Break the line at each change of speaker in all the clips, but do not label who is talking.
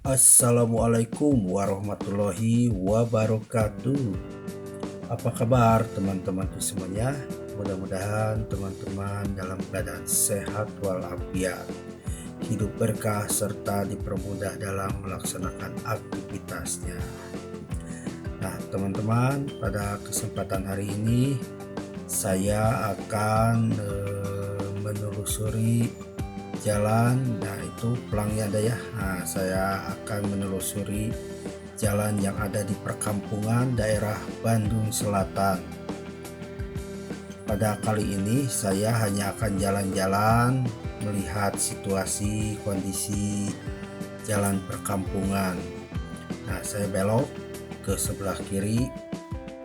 Assalamualaikum warahmatullahi wabarakatuh. Apa kabar teman-temanku semuanya? Mudah-mudahan teman-teman dalam keadaan sehat walafiat, hidup berkah serta dipermudah dalam melaksanakan aktivitasnya. Nah, teman-teman, pada kesempatan hari ini saya akan menelusuri jalan. Nah, itu pelangnya ada ya. Nah, saya akan menelusuri jalan yang ada di perkampungan daerah Bandung Selatan. Pada kali ini saya hanya akan jalan-jalan melihat situasi kondisi jalan perkampungan. Nah, saya belok ke sebelah kiri.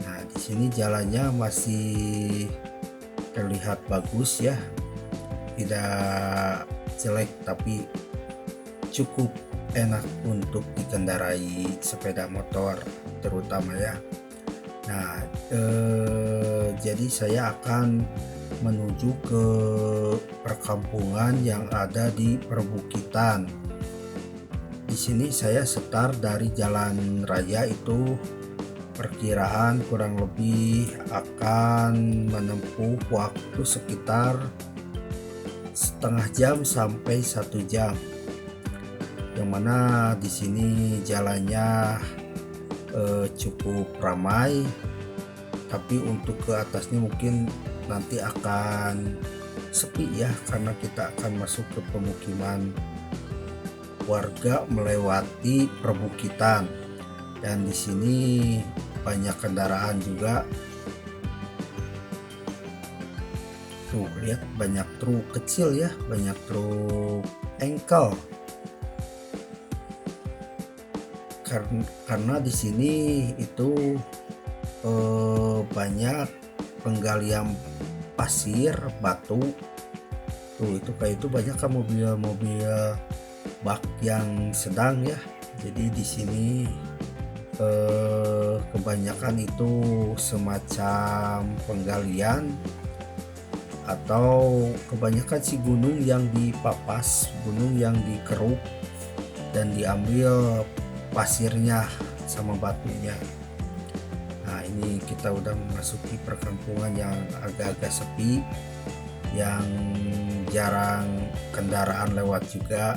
Nah, di sini jalannya masih terlihat bagus ya. Tidak jelek tapi cukup enak untuk dikendarai sepeda motor terutama ya. Nah, jadi saya akan menuju ke perkampungan yang ada di perbukitan. Di sini saya start dari jalan raya, itu perkiraan kurang lebih akan menempuh waktu sekitar setengah jam sampai 1 jam. Yang mana di sini jalannya cukup ramai, tapi untuk ke atasnya mungkin nanti akan sepi ya, karena kita akan masuk ke pemukiman warga melewati perbukitan, dan di sini banyak kendaraan juga. Tuh lihat, banyak truk kecil ya, banyak truk engkel. Karena di sini itu banyak penggalian pasir, batu. Tuh itu kayak itu banyak kan mobil-mobil bak yang sedang ya. Jadi di sini kebanyakan itu semacam penggalian, atau kebanyakan si gunung yang dipapas, gunung yang dikeruk dan diambil pasirnya sama batunya. Nah, ini kita udah memasuki perkampungan yang agak-agak sepi, yang jarang kendaraan lewat juga.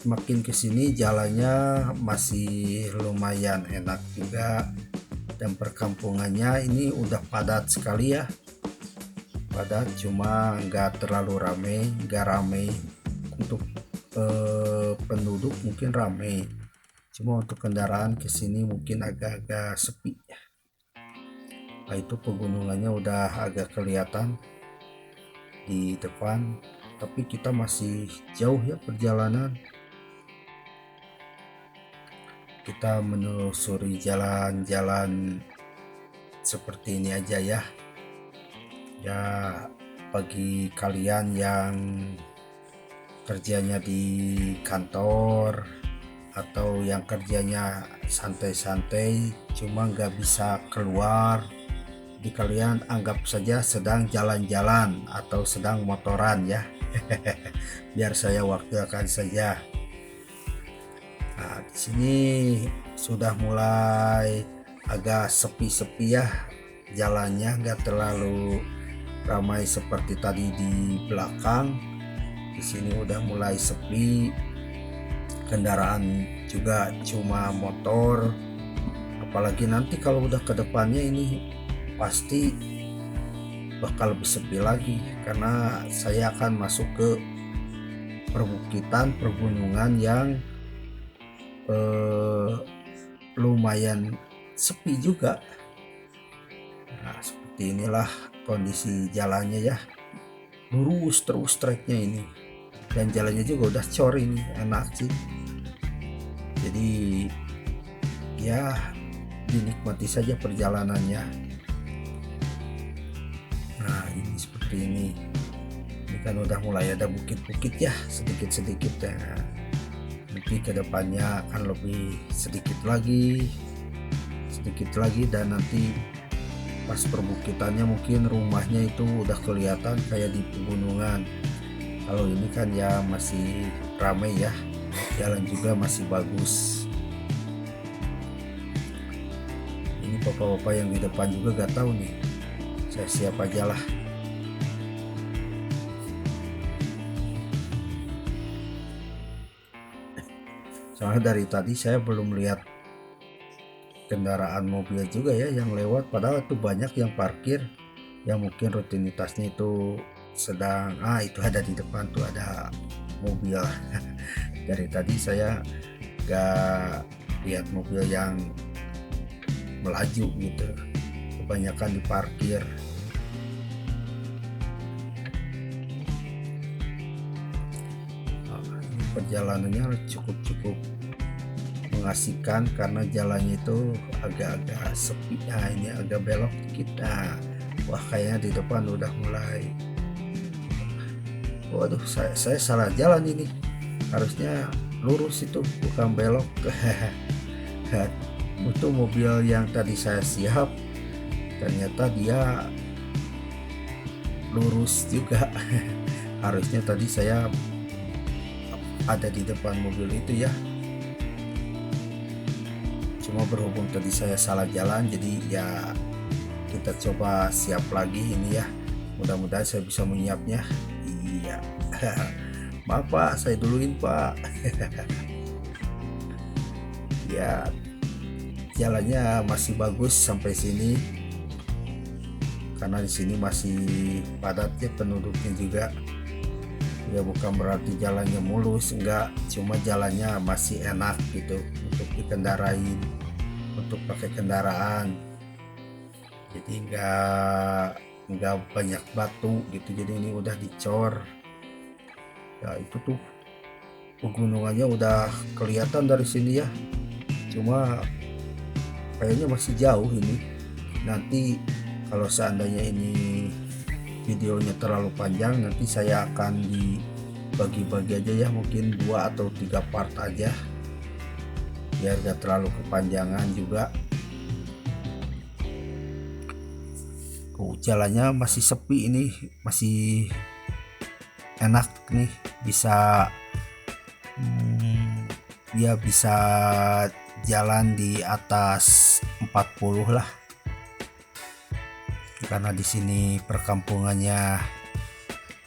Makin kesini jalannya masih lumayan enak juga, dan perkampungannya ini udah padat sekali ya, padat, cuma nggak terlalu nggak ramai. Untuk penduduk mungkin ramai, cuma untuk kendaraan kesini mungkin agak-agak sepi. Nah, itu pegunungannya udah agak kelihatan di depan, tapi kita masih jauh ya perjalanan. Kita menelusuri jalan-jalan seperti ini aja ya. Ya, bagi kalian yang kerjanya di kantor atau yang kerjanya santai-santai cuma nggak bisa keluar, jadi kalian anggap saja sedang jalan-jalan atau sedang motoran ya. Biar saya wakilkan saja. Nah, di sini sudah mulai agak sepi-sepi ya jalannya, nggak terlalu ramai seperti tadi di belakang. Di sini udah mulai sepi, kendaraan juga cuma motor. Apalagi nanti kalau udah ke depannya ini pasti bakal lebih sepi lagi, karena saya akan masuk ke perbukitan pergunungan yang lumayan sepi juga. Nah, seperti inilah kondisi jalannya ya, lurus terus treknya ini, dan jalannya juga udah cor, ini enak sih. Jadi ya dinikmati saja perjalanannya. Nah, ini seperti ini kan udah mulai ada bukit-bukit ya, sedikit-sedikit ya. Nanti kedepannya akan lebih sedikit lagi, dan nanti pas perbukitannya mungkin rumahnya itu udah kelihatan kayak di pegunungan. Kalau ini kan ya masih ramai ya, jalan juga masih bagus. Ini bapak-bapak yang di depan juga gak tahu nih, saya siap aja lah. Soalnya dari tadi saya belum lihat kendaraan mobil juga ya yang lewat, padahal itu banyak yang parkir, yang mungkin rutinitasnya itu sedang itu ada di depan tuh ada mobil. Dari tadi saya gak lihat mobil yang melaju gitu, kebanyakan diparkir. Perjalanannya cukup mengasihkan karena jalannya itu agak-agak sepi. Nah ini agak belok kita, wah kayaknya di depan udah mulai, waduh saya salah jalan ini, harusnya lurus itu bukan belok. Itu mobil yang tadi saya siap ternyata dia lurus juga. Harusnya tadi saya ada di depan mobil itu ya, cuma berhubung tadi saya salah jalan, jadi ya kita coba siap lagi ini ya, mudah-mudahan saya bisa menyiapnya. Iya. Maaf Pak, saya duluin Pak. Ya jalannya masih bagus sampai sini karena di sini masih padat ya penduduknya juga. Ya bukan berarti jalannya mulus, enggak, cuma jalannya masih enak gitu untuk dikendarain, untuk pakai kendaraan. Jadi enggak banyak batu gitu, jadi ini udah dicor. Ya itu tuh pegunungannya udah kelihatan dari sini ya, cuma kayaknya masih jauh ini. Nanti kalau seandainya ini videonya terlalu panjang, nanti saya akan dibagi-bagi aja ya, mungkin 2 atau 3 part aja biar gak terlalu kepanjangan juga. Jalannya masih sepi ini, masih enak nih, bisa ya bisa jalan di atas 40 lah, karena di sini perkampungannya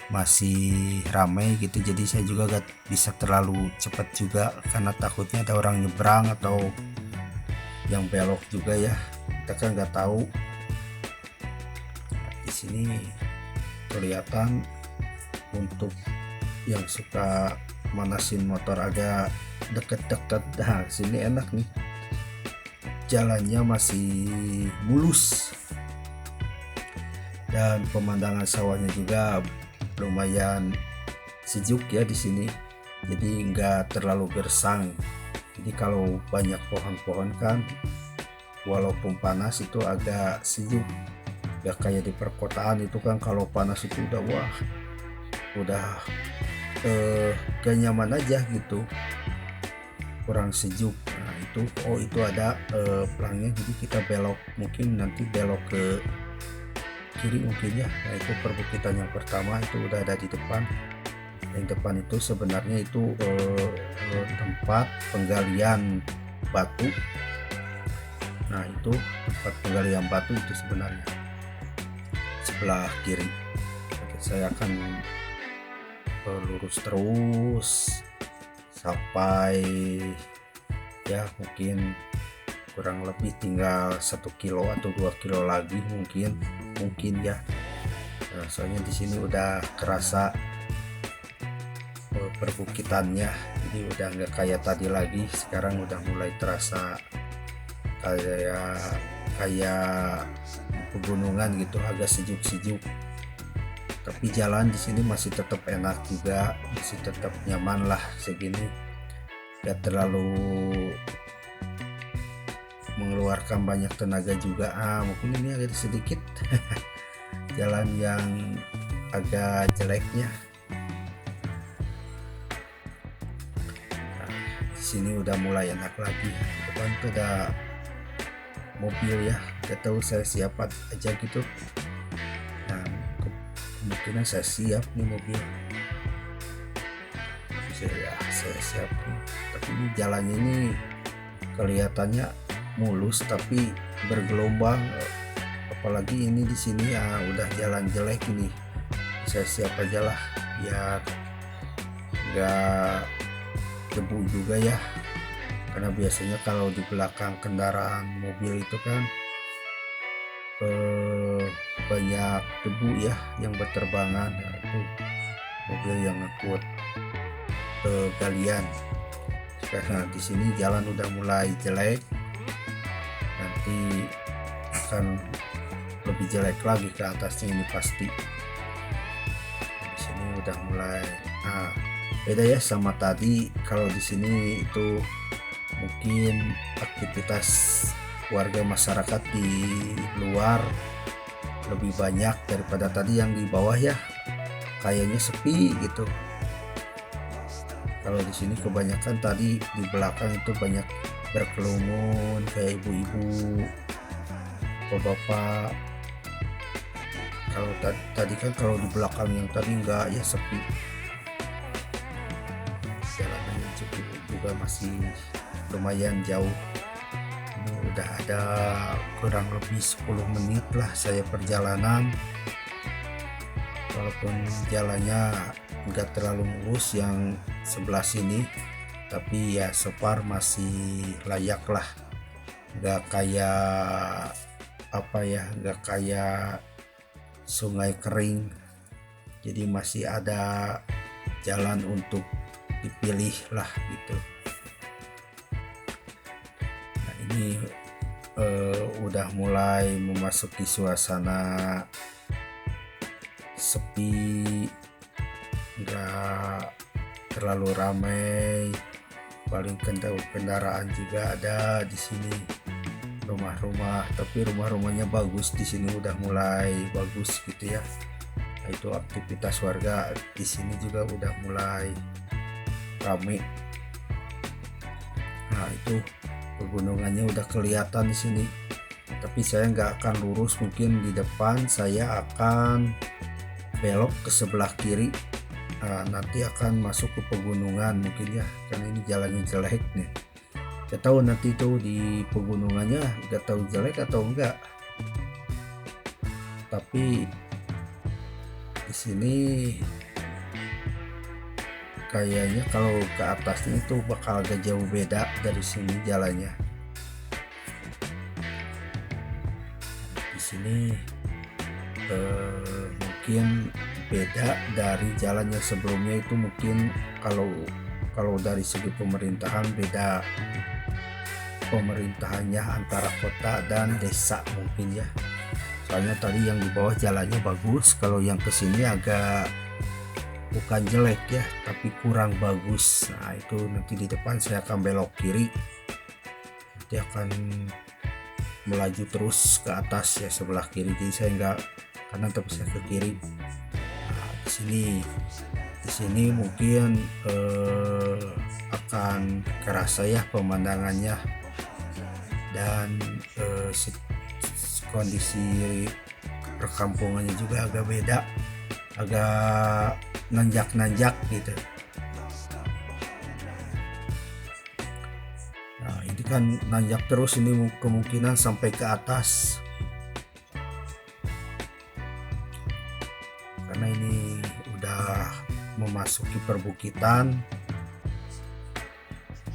masih ramai gitu, jadi saya juga gak bisa terlalu cepat juga karena takutnya ada orang nyebrang atau yang belok juga ya, kita kan nggak tahu. Di sini kelihatan untuk yang suka manasin motor agak deket-deket, nah sini enak nih, jalannya masih mulus dan pemandangan sawahnya juga lumayan sejuk ya di sini, jadi nggak terlalu gersang. Jadi kalau banyak pohon-pohon kan walaupun panas itu agak sejuk, gak kayak di perkotaan itu kan kalau panas itu udah gak nyaman aja gitu, kurang sejuk. Nah itu ada pelangnya, jadi kita belok, mungkin nanti belok ke kiri mungkin ya. Nah itu perbukitan yang pertama itu udah ada di depan. Yang depan itu sebenarnya itu tempat penggalian batu. Nah itu tempat penggalian batu itu sebenarnya sebelah kiri. Oke, saya akan lurus terus sampai ya mungkin kurang lebih tinggal 1 kilo atau 2 kilo lagi mungkin ya. Nah, soalnya di sini udah kerasa perbukitannya, jadi udah nggak kayak tadi lagi, sekarang udah mulai terasa kayak pegunungan gitu, agak sejuk-sejuk. Tapi jalan di sini masih tetap enak juga, masih tetap nyaman lah segini, gak terlalu mengeluarkan banyak tenaga juga. Mungkin ini agak sedikit jalan yang agak jeleknya. Nah, di sini udah mulai enak lagi. Depan tuh ada mobil ya, gak tahu saya siap aja gitu. Nah kemungkinan saya siap nih mobil. saya siap nih. Tapi ini jalannya ini kelihatannya mulus tapi bergelombang, apalagi ini di sini ya udah jalan jelek ini. Saya siap aja lah biar nggak debu juga ya, karena biasanya kalau di belakang kendaraan mobil itu kan banyak debu ya yang berterbangan. Nah, itu mobil yang ngikut galian. Karena di sini jalan udah mulai jelek, nanti akan lebih jelek lagi ke atasnya ini pasti. Di sini udah mulai, nah beda ya sama tadi. Kalau di sini itu mungkin aktivitas warga masyarakat di luar lebih banyak daripada tadi yang di bawah ya, kayaknya sepi gitu. Kalau di sini kebanyakan tadi di belakang itu banyak berkerumun kayak ibu-ibu, bapak-bapak. Kalau tadi kan kalau di belakang yang tadi enggak ya, sepi. Jalannya juga masih lumayan jauh. Ini udah ada kurang lebih 10 menit lah saya perjalanan. Walaupun jalannya enggak terlalu mulus yang sebelah sini, tapi ya so far masih layak lah. Enggak kayak apa ya, enggak kayak sungai kering. Jadi masih ada jalan untuk dipilih lah gitu. Nah ini udah mulai memasuki suasana sepi, enggak terlalu ramai. Paling kendaraan juga ada di sini, rumah-rumah, tapi rumah-rumahnya bagus di sini, udah mulai bagus gitu ya. Nah, itu aktivitas warga di sini juga udah mulai ramai. Nah itu pegunungannya udah kelihatan di sini, tapi saya nggak akan lurus, mungkin di depan saya akan belok ke sebelah kiri. Nanti akan masuk ke pegunungan mungkin ya, karena ini jalannya jelek nih. Gak tahu nanti tuh di pegunungannya, gak tahu jelek atau enggak. Tapi di sini kayaknya kalau ke atasnya itu bakal agak jauh beda dari sini jalannya. Di sini mungkin beda dari jalan yang sebelumnya itu, mungkin kalau dari segi pemerintahan beda pemerintahannya antara kota dan desa mungkin ya. Soalnya tadi yang di bawah jalannya bagus, kalau yang kesini agak bukan jelek ya, tapi kurang bagus. Nah itu nanti di depan saya akan belok kiri, nanti akan melaju terus ke atas ya, sebelah kiri. Jadi saya enggak kanan tapi saya ke kiri. Nah, di sini mungkin akan kerasa ya pemandangannya, dan kondisi perkampungannya juga agak beda, agak nanjak-nanjak gitu. Nah ini kan nanjak terus, ini kemungkinan sampai ke atas, karena ini udah memasuki perbukitan.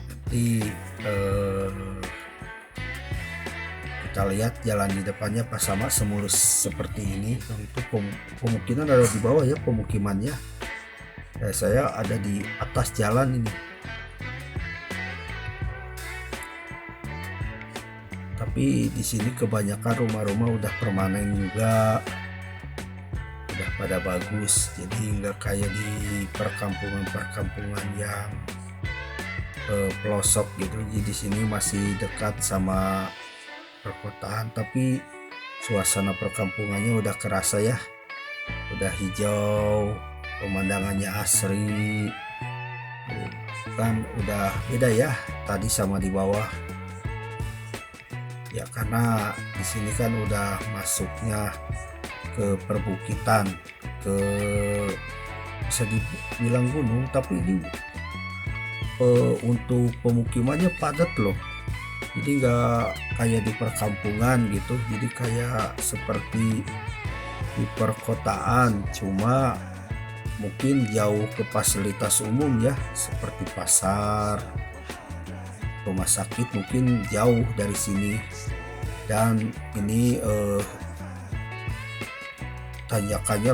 Nanti kita lihat jalan di depannya pas sama semulus seperti ini. Itu kemungkinan ada di bawah ya pemukimannya. Saya ada di atas jalan ini, tapi di sini kebanyakan rumah-rumah udah permanen juga, udah pada bagus. Jadi nggak kayak di perkampungan yang pelosok gitu. Jadi di sini masih dekat sama perkotaan, tapi suasana perkampungannya udah kerasa ya, udah hijau, pemandangannya asri, kan udah beda ya tadi sama di bawah ya, karena di sini kan udah masuknya ke perbukitan, ke bisa dibilang gunung, tapi ini untuk pemukimannya padat loh. Jadi nggak kayak di perkampungan gitu, jadi kayak seperti di perkotaan, cuma mungkin jauh ke fasilitas umum ya, seperti pasar, rumah sakit mungkin jauh dari sini. Dan ini tanjakannya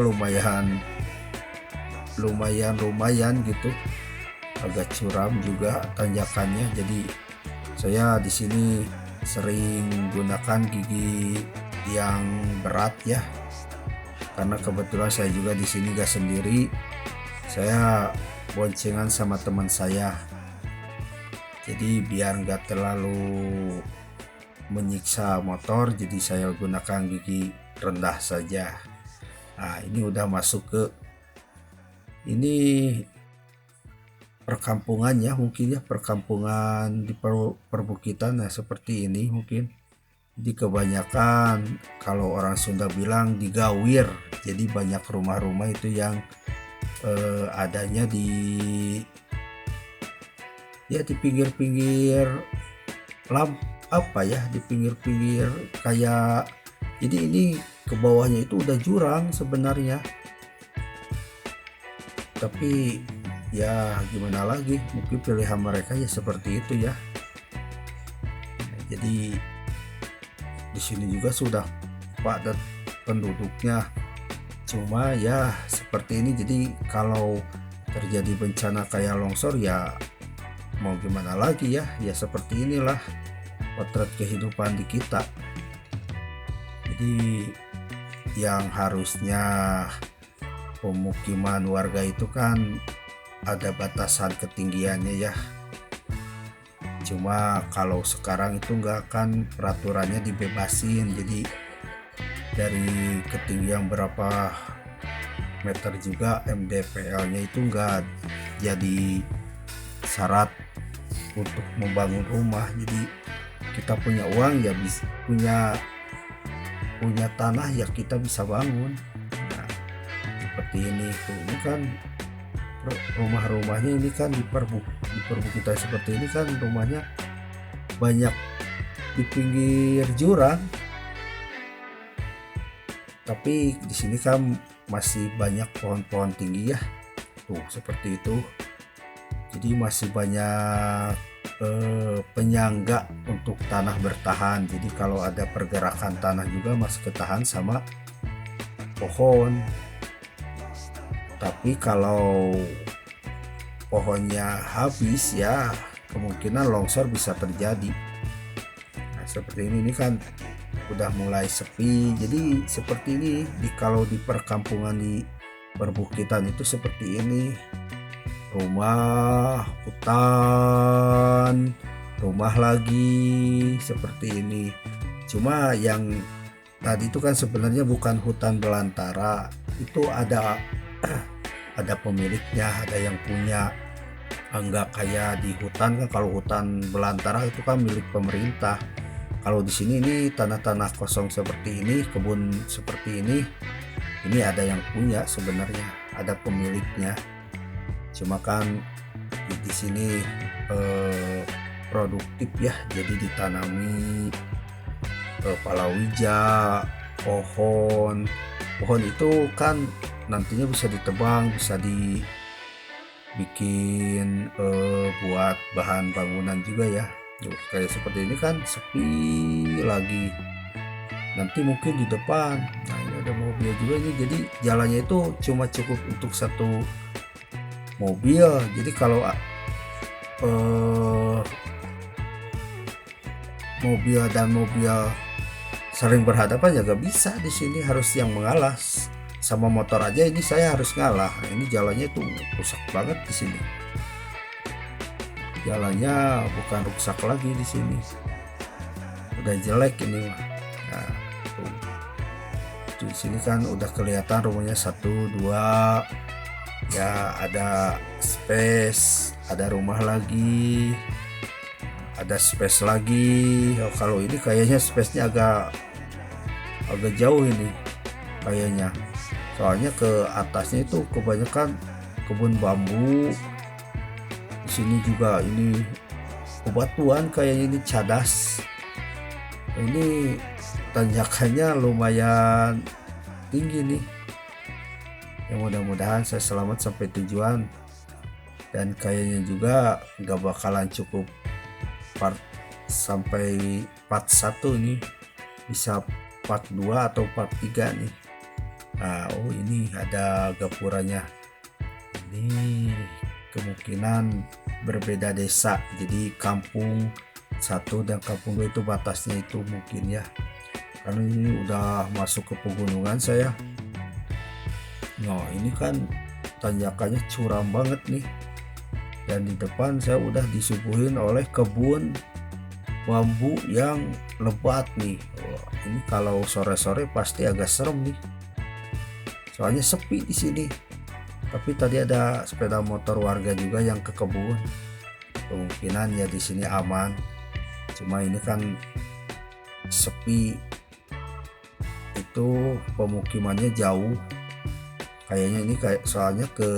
lumayan gitu, agak curam juga tanjakannya. Jadi saya di sini sering gunakan gigi yang berat ya, karena kebetulan saya juga di sini gak sendiri, saya boncengan sama teman saya. Jadi biar gak terlalu menyiksa motor, jadi saya gunakan gigi rendah saja. Nah, ini udah masuk ke ini perkampungannya, mungkin ya perkampungan di perbukitan. Nah, seperti ini mungkin. Jadi kebanyakan kalau orang Sunda bilang digawir, jadi banyak rumah-rumah itu yang adanya di pinggir-pinggir di pinggir-pinggir kayak, jadi ini ke bawahnya itu udah jurang sebenarnya, tapi ya gimana lagi, mungkin pilihan mereka ya seperti itu ya. Jadi di sini juga sudah padat penduduknya, cuma ya seperti ini. Jadi kalau terjadi bencana kayak longsor ya mau gimana lagi ya seperti inilah potret kehidupan di kita. Jadi yang harusnya pemukiman warga itu kan ada batasan ketinggiannya ya, cuma kalau sekarang itu enggak, kan peraturannya dibebasin, jadi dari ketinggian berapa meter juga MDPL-nya itu enggak jadi syarat untuk membangun rumah. Jadi kita punya uang ya, bisa punya tanah ya kita bisa bangun. Nah, seperti ini tuh, ini kan rumah-rumahnya ini kan di perbukitan seperti ini kan rumahnya banyak di pinggir jurang, tapi di sini kan masih banyak pohon-pohon tinggi ya tuh, seperti itu. Jadi masih banyak penyangga untuk tanah bertahan, jadi kalau ada pergerakan tanah juga masih ketahan sama pohon. Tapi kalau pohonnya habis ya kemungkinan longsor bisa terjadi. Nah, seperti ini kan udah mulai sepi. Jadi seperti ini kalau di perkampungan di perbukitan itu seperti ini, rumah, hutan, rumah lagi seperti ini. Cuma yang tadi itu kan sebenarnya bukan hutan belantara, itu ada pemiliknya, ada yang punya. Enggak kayak di hutan kan, kalau hutan belantara itu kan milik pemerintah. Kalau di sini ini tanah-tanah kosong seperti ini, kebun seperti ini ada yang punya sebenarnya, ada pemiliknya. Cuma kan di sini produktif ya, jadi ditanami palawija, pohon itu kan nantinya bisa ditebang, bisa dibikin buat bahan bangunan juga ya. Kayak seperti ini kan sepi lagi. Nanti mungkin di depan, nah ini ada mobil juga ini, jadi jalannya itu cuma cukup untuk satu mobil. Jadi kalau mobil dan mobil sering berhadapan ya gak bisa, di sini harus yang mengalah. Sama motor aja ini saya harus ngalah. Nah, ini jalannya tuh rusak banget di sini. Jalannya bukan rusak lagi di sini, udah jelek ini mah. Nah, tuh. Di sini kan udah kelihatan rumahnya 1, 2. Ya ada space, ada rumah lagi, ada space lagi. Oh, kalau ini kayaknya space-nya agak jauh ini kayaknya. soalnya ke atasnya itu kebanyakan kebun bambu. Di sini juga ini bebatuan, kayaknya ini cadas. Ini tanjakannya lumayan tinggi nih. Ya mudah-mudahan saya selamat sampai tujuan, dan kayaknya juga nggak bakalan cukup part sampai part 1 nih, bisa part 2 atau part 3 nih. Nah, oh ini ada gapuranya. Ini kemungkinan berbeda desa, jadi kampung 1 dan kampung 2 itu batasnya itu mungkin ya, karena ini udah masuk ke pegunungan saya. Nah ini kan tanjakannya curam banget nih, dan di depan saya udah disuguhin oleh kebun bambu yang lebat nih. Wah, ini kalau sore-sore pasti agak serem nih, soalnya sepi di sini. Tapi tadi ada sepeda motor warga juga yang ke kebun, kemungkinan ya di sini aman. Cuma ini kan sepi, itu pemukimannya jauh. Kayaknya ini kayak soalnya ke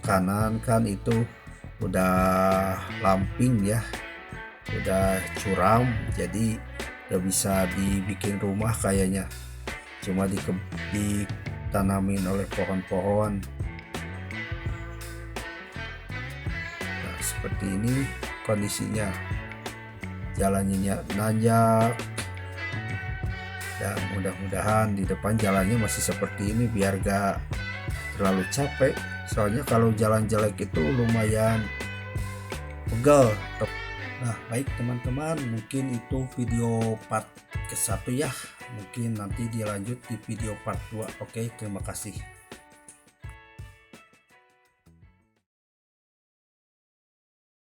kanan kan itu udah lamping ya, udah curam, jadi gak bisa dibikin rumah kayaknya, cuma ditanamin oleh pohon-pohon. Nah seperti ini kondisinya, jalannya nanjak, dan mudah-mudahan di depan jalannya masih seperti ini biar gak terlalu capek, soalnya kalau jalan jelek itu lumayan pegel. Nah baik teman-teman, mungkin itu video part ke-1 ya, mungkin nanti dilanjut di video part 2. Oke, terima kasih.